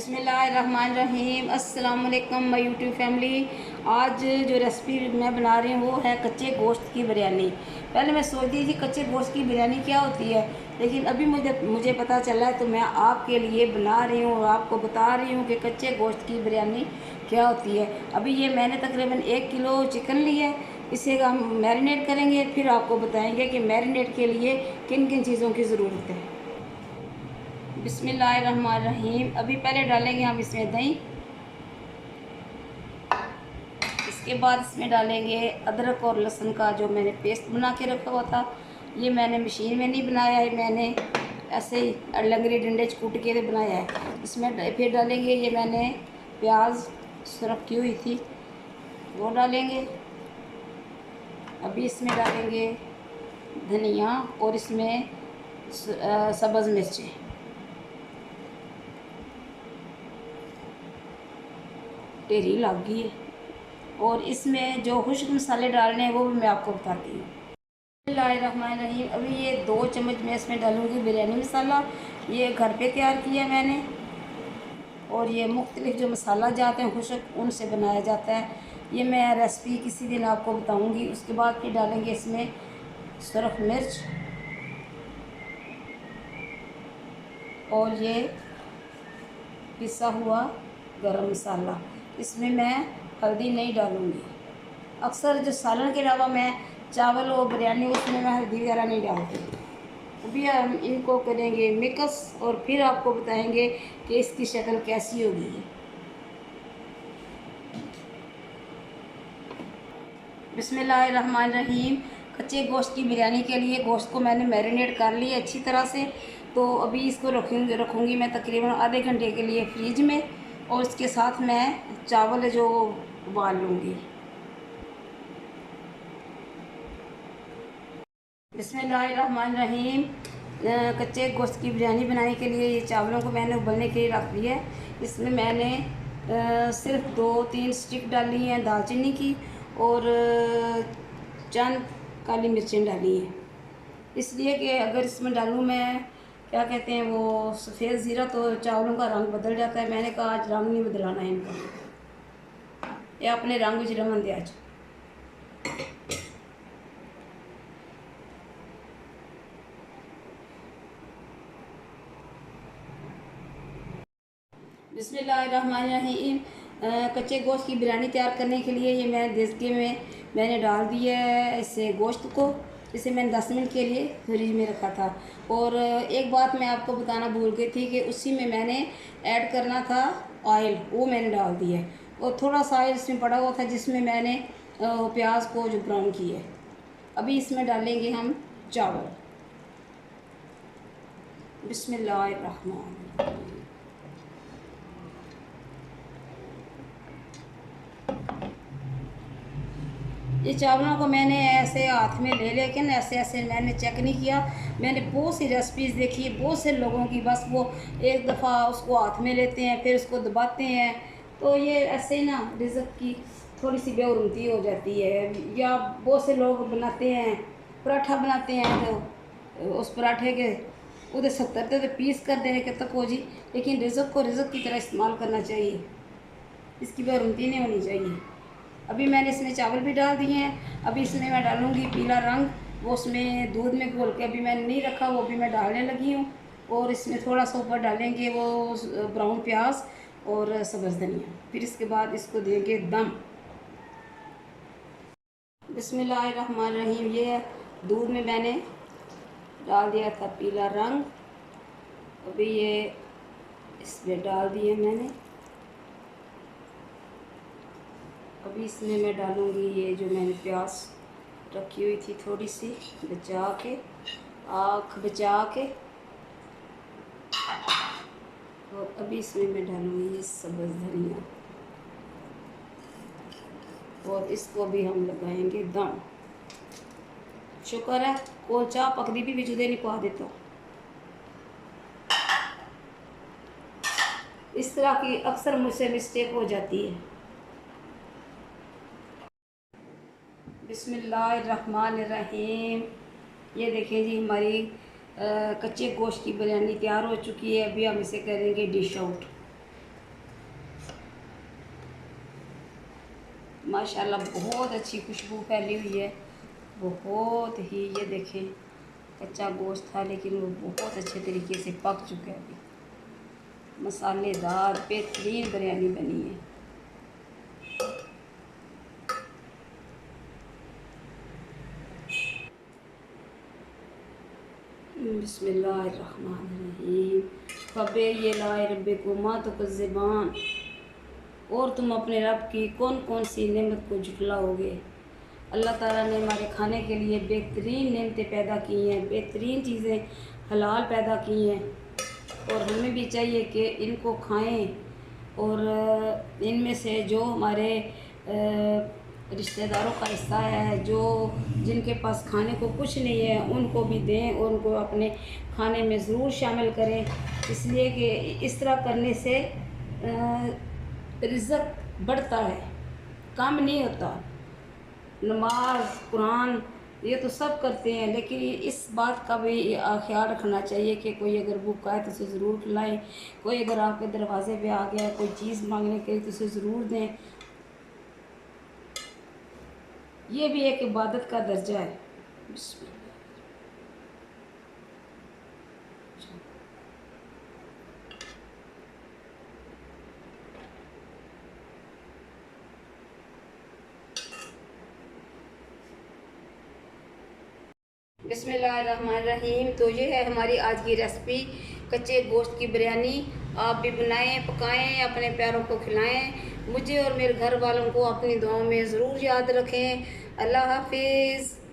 बिस्मिल्लाहिर्रहमानिर्रहीम। अस्सलाम वालेकुम माय यूट्यूब फैमिली। आज जो रेसिपी मैं बना रही हूँ वो है कच्चे गोश्त की बिरयानी। पहले मैं सोचती थी कच्चे गोश्त की बिरयानी क्या होती है, लेकिन अभी मुझे पता चला है, तो मैं आपके लिए बना रही हूँ और आपको बता रही हूँ कि कच्चे गोश्त की बिरयानी क्या होती है। अभी ये मैंने तकरीबन 1 किलो चिकन लिया है, इसे हम मैरिनेट करेंगे, फिर आपको बताएंगे कि मैरिनेट के लिए किन किन चीज़ों की ज़रूरत है। बिस्मिल्लाहिर्रहमानिर्रहीम। अभी पहले डालेंगे हम इसमें दही, इसके बाद इसमें डालेंगे अदरक और लहसुन का जो मैंने पेस्ट बना के रखा हुआ था। ये मैंने मशीन में नहीं बनाया है, मैंने ऐसे ही लंगड़ी डंडे कूट के बनाया है। इसमें फिर डालेंगे ये मैंने प्याज सुरख की हुई थी, वो डालेंगे। अभी इसमें डालेंगे धनिया और इसमें सब्ज़ मिर्चें। टेरी लग गई है। और इसमें जो खुश्क मसाले डालने हैं वो भी मैं आपको बताती हूँ। बिस्मिल्लाहिर्रहमानिर्रहीम। अभी ये 2 चम्मच मैं इसमें डालूँगी बिरयानी मसाला। ये घर पे तैयार किया मैंने, और ये मुख्तलिफ जो मसाला जाते हैं खुश्क उनसे बनाया जाता है। ये मैं रेसिपी किसी दिन आपको बताऊँगी। उसके बाद फिर डालेंगे इसमें सुरख मिर्च और ये पिसा हुआ गरम मसाला। इसमें मैं हल्दी नहीं डालूँगी। अक्सर जो सालन के अलावा मैं चावल और बिरयानी उसमें मैं हल्दी वगैरह नहीं डालती। अभी हम इनको करेंगे मिक्स और फिर आपको बताएंगे कि इसकी शक्ल कैसी होगी। बिस्मिल्लाहिर्रहमानिर्रहीम। कच्चे गोश्त की बिरयानी के लिए गोश्त को मैंने मैरिनेट कर लिया अच्छी तरह से। तो अभी इसको रखूँगी मैं तकरीबन आधे घंटे के लिए फ्रिज में, और इसके साथ मैं चावल जो उबाल लूँगी। बिस्मिल्लाहिर्रहमानिर्रहीम। कच्चे गोश्त की बिरयानी बनाने के लिए ये चावलों को मैंने उबलने के लिए रख दिया है। इसमें मैंने सिर्फ 2-3 स्टिक डाली हैं दालचीनी की, और चंद काली मिर्चें डाली हैं, इसलिए कि अगर इसमें डालूँ मैं क्या कहते हैं वो सफ़ेद ज़ीरा, तो चावलों का रंग बदल जाता है। मैंने कहा आज रंग नहीं बदलाना है इनका, ये अपने रंग च रमन दे आज। बिस्मिल्लाहिर्रहमानिर्रहीम। कच्चे गोश्त की बिरयानी तैयार करने के लिए ये मैं देसके में मैंने डाल दिया है इसे गोश्त को। इसे मैंने 10 मिनट के लिए फ्रिज में रखा था। और एक बात मैं आपको बताना भूल गई थी कि उसी में मैंने ऐड करना था ऑयल, वो मैंने डाल दिया है। और थोड़ा सा ऑयल इसमें पड़ा हुआ था जिसमें मैंने प्याज को जो ब्राउन किया है। अभी इसमें डालेंगे हम चावल। बिस्मिल्लाहिर्रहमानिर्रहीम। ये चावलों को मैंने ऐसे हाथ में ले लेकिन ऐसे ऐसे मैंने चेक नहीं किया। मैंने बहुत सी रेसिपीज़ देखी बहुत से लोगों की, बस वो एक दफ़ा उसको हाथ में लेते हैं फिर उसको दबाते हैं, तो ये ऐसे ही ना रिज़्क़ की थोड़ी सी बेरुमती हो जाती है। या बहुत से लोग बनाते हैं पराठा बनाते हैं, तो उस पराठे के उधर 70 पीस कर देने के तक हो जी, लेकिन रिज़्क़ को रिज़्क़ की तरह इस्तेमाल करना चाहिए, इसकी बेरुमती नहीं होनी चाहिए। अभी मैंने इसमें चावल भी डाल दिए हैं। अभी इसमें मैं डालूँगी पीला रंग, वो उसमें दूध में घोल के अभी मैंने नहीं रखा, वो भी मैं डालने लगी हूँ। और इसमें थोड़ा सा ऊपर डालेंगे वो ब्राउन प्याज और सब्ज़ धनिया। फिर इसके बाद इसको देंगे दम। बिस्मिल्लाहिर्रहमानिर्रहीम। ये दूध में मैंने डाल दिया था पीला रंग, अभी ये इसमें डाल दिए मैंने। अभी इसमें मैं डालूँगी ये जो मैंने प्याज रखी हुई थी थोड़ी सी बचा के, आँख बचा के, और अभी इसमें मैं डालूँगी ये सब्ज़ धनिया, और इसको भी हम लगाएंगे दम। शुक्र है कोल चाह पकड़ी भी जुदे नहीं पा देता। इस तरह की अक्सर मुझसे मिस्टेक हो जाती है। बिस्मिल्लाहिर्रहमानिर्रहीम। ये देखिए जी हमारी कच्चे गोश्त की बिरयानी तैयार हो चुकी है। अभी हम इसे करेंगे डिश आउट। माशाल्लाह बहुत अच्छी खुशबू फैली हुई है, बहुत ही। ये देखें, कच्चा गोश्त था लेकिन वो बहुत अच्छे तरीके से पक चुका है अभी। मसालेदार बेहतरीन बिरयानी बनी है। बिस्मिल्लाहिर्रहमानिर्रहीम। फ़बे ये लाए रब्बे को माँ तो ज़बान, और तुम अपने रब की कौन कौन सी नेमत को झुटलाओगे। अल्लाह ताला ने हमारे खाने के लिए बेहतरीन नेमतें पैदा की हैं, बेहतरीन चीज़ें हलाल पैदा की हैं, और हमें भी चाहिए कि इनको खाएं, और इनमें से जो हमारे रिश्तेदारों का हिस्सा है, जो जिनके पास खाने को कुछ नहीं है, उनको भी दें और उनको अपने खाने में ज़रूर शामिल करें, इसलिए कि इस तरह करने से रिज़्क़ बढ़ता है, कम नहीं होता। नमाज कुरान ये तो सब करते हैं, लेकिन इस बात का भी ख्याल रखना चाहिए कि कोई अगर भूखा है तो उसे ज़रूर खिलाएं, कोई अगर आपके दरवाज़े पे आ गया कोई चीज़ मांगने के लिए तो उसे ज़रूर दें। ये भी एक इबादत का दर्जा है। बिस्मिल्लाहिर्रहमानिर्रहीम। तो ये है हमारी आज की रेसिपी, कच्चे गोश्त की बिरयानी। आप भी बनाएं, पकाएं, अपने प्यारों को खिलाएं। मुझे और मेरे घर वालों को अपनी दुआओं में ज़रूर याद रखें। अल्लाह हाफिज़।